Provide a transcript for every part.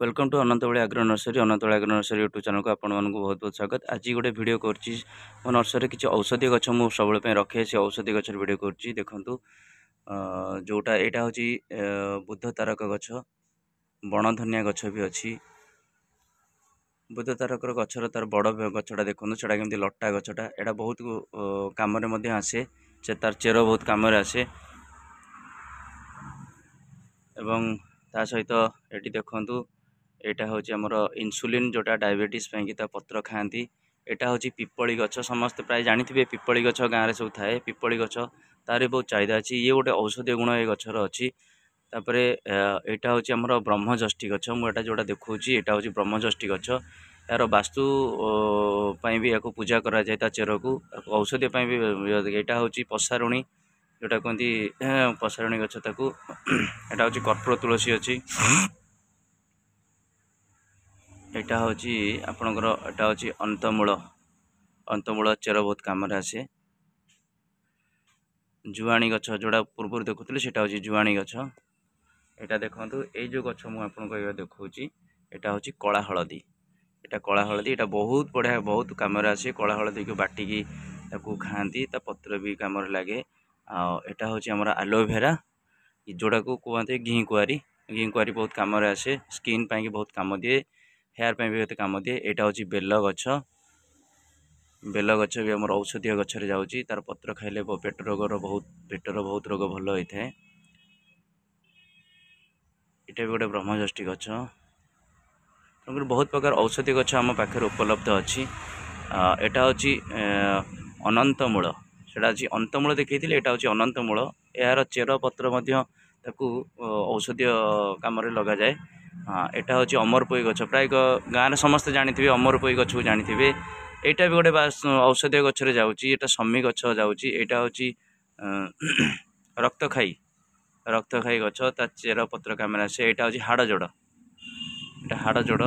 Welcome to अनंतवली आग्रो nursery YouTube channel को आपण मानक बहुत बहुत स्वागत। आज गोटे वीडियो करछि मो नर्सरी किसी औषधीय गछ मु सब रखे से औषधीय गछ वीडियो करछि। देखंतु जोटा एटा होछि बुद्ध तारक गछ, बण धनिया गछ भी अछि। बुद्ध तारक गछर तार बड़ गछटा देखंतु सेटा केमती लट्टा गछटा एटा बहुत काम रे मध्ये आसे, से तार चेर बहुत काम रे आसे। एवं ता सहित एटी देखंतु एटा होची हमर इन्सुलिन जोटा डायबिटीज पई कि पत्र खाती। एटा होची पिपली गछ, समस्त प्राय जानिथिबे पिपली गछ गाँव रे सब थाए। पिपली गछ तार बहुत चाहिदा अछि, ये गोटे औषधीय गुण ए गछर अछि। तापरे एटा होची हमर ब्रह्मजष्टि गछ, मु एटा जोटा देखौची एटा होची ब्रह्मजष्टि गछ। यार वास्तु पई भी याको पूजा करा जाय, ता चेर को औषधीय पई भी। एटा होची पसारुणी जोटा कहती पसारुणी गछ, ताकू एटा होची कर्पूर तुलसी अछि। एटा होची आपनकर एटा होची अंतमूल, अंतमूल चेर बहुत काम रे आसे। जुआणी गछ जोड़ा पूर्व देखुले सेटा होची जुआणी गछ। एटा देखंतु ए जो गछ मु आपन को देखौची एटा होची कला हळदी। एटा कला हळदी एटा बहुत बढ़िया बहुत काम रे आसे। कला हळदी को बाटी की ताकू खांती, ता पत्र भी काम रे लागे। आ एटा होची हमरा एलोवेरा जोड़ा को कहते घी कुआरी। घी कुआरी बहुत काम रे आसे, स्किन पई की बहुत काम दिए, हेयर पे भी बहुत काम दिए। एटा होची बेल गछ, बेल गछ भी हमर औषधीय गछ रे जाउची। तार पत्र खाइले पेट रोगर बहुत, पेटर बहुत रोग भल होई थाए। एटा भी गोटे ब्रह्मजष्टि गछ। बहुत प्रकार औषधीय गछ आम पाखे उपलब्ध अच्छी। एटा होची अनंतमूल, सेटा अछि अंतमूल देखैथिले, एटा होची अनंतमूल। यार चेर पत्र मध्य ताकू औषधीय काम रे लगा जाए। एटा होची अमरपोई गछ, प्राय गाँव रे समस्त जानिथिबे अमरपोई गछ को जानिथिबे। एटा भी गोटे औषधीय गछ रे जाउची। एटा समी गछ जाउची। एटा होची रक्तखाई, रक्तखाई गछ, ता चेर पत्र काम रे आसे। एटा होची हाड़ जोड़, एटा हाड़ जोड़,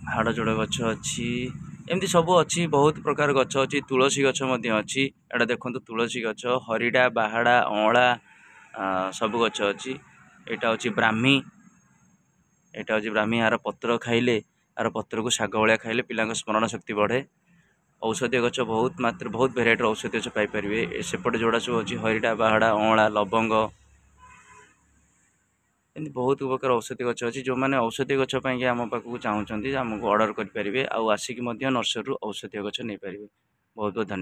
हाड़ जोड़ गछ अच्छी। एमती सब अच्छी बहुत प्रकार गछ अच्छी। तुलसी गछ मध्य अच्छी। एटा देखंतु तुलसी गछ, हरिडा, बाहाडा, अँला सब गछ अच्छी। एटा होची ब्राह्मी, एटा होची ब्राह्मी। यार पत्र खाइले, यार पत्र को शाग भलिया खाइले पिला स्मरण शक्ति बढ़े। औषधीय गछ बहुत मात्र बहुत भेराइटी औषधीय गछ पाई परिबे। सेपटे जोड़ा सब अच्छी हरिडा, बाहाडा, अँला, लवंग, एमती बहुत प्रकार औषधीय गछ अच्छी। जो मैंने औषधीय गछ पई आम पाखक चाहूँगी आमको ऑर्डर करेंगे, आसिक नर्सरी औषधीय गछ नहीं पारे। बहुत बहुत धन्यवाद।